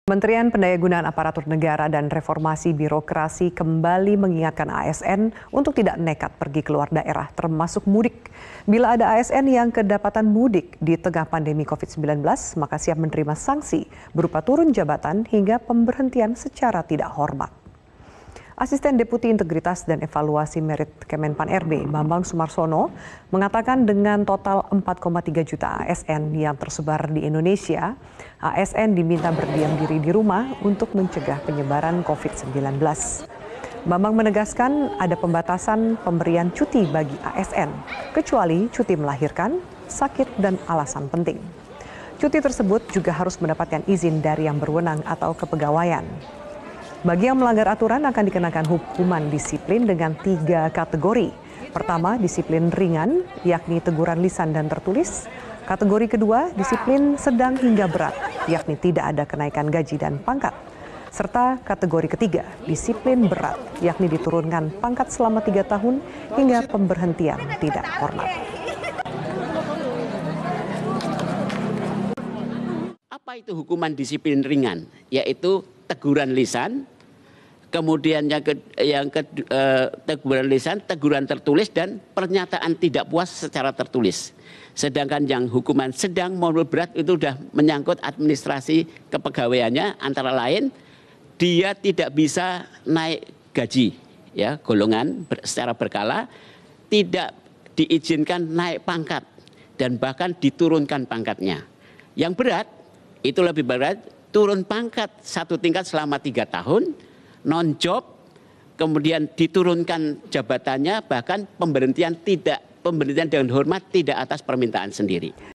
Kementerian Pendayagunaan Aparatur Negara dan Reformasi Birokrasi kembali mengingatkan ASN untuk tidak nekat pergi keluar daerah, termasuk mudik. Bila ada ASN yang kedapatan mudik di tengah pandemi COVID-19, maka siap menerima sanksi berupa turun jabatan hingga pemberhentian secara tidak hormat. Asisten Deputi Integritas dan Evaluasi Merit Kemenpan RB, Bambang Sumarsono, mengatakan dengan total 4,3 juta ASN yang tersebar di Indonesia, ASN diminta berdiam diri di rumah untuk mencegah penyebaran COVID-19. Bambang menegaskan ada pembatasan pemberian cuti bagi ASN, kecuali cuti melahirkan, sakit, dan alasan penting. Cuti tersebut juga harus mendapatkan izin dari yang berwenang atau kepegawaian. Bagi yang melanggar aturan akan dikenakan hukuman disiplin dengan 3 kategori. Pertama, disiplin ringan, yakni teguran lisan dan tertulis. Kategori kedua, disiplin sedang hingga berat, yakni tidak ada kenaikan gaji dan pangkat. Serta kategori ketiga, disiplin berat, yakni diturunkan pangkat selama 3 tahun hingga pemberhentian tidak hormat. Apa itu hukuman disiplin ringan? Yaitu teguran lisan, kemudian teguran lisan, teguran tertulis, dan pernyataan tidak puas secara tertulis. Sedangkan yang hukuman sedang maupun berat itu sudah menyangkut administrasi kepegawaiannya, antara lain dia tidak bisa naik gaji, ya, golongan secara berkala, tidak diizinkan naik pangkat, dan bahkan diturunkan pangkatnya. Yang berat, itu lebih berat, turun pangkat 1 tingkat selama 3 tahun, non-job, kemudian diturunkan jabatannya, bahkan pemberhentian dengan hormat tidak atas permintaan sendiri.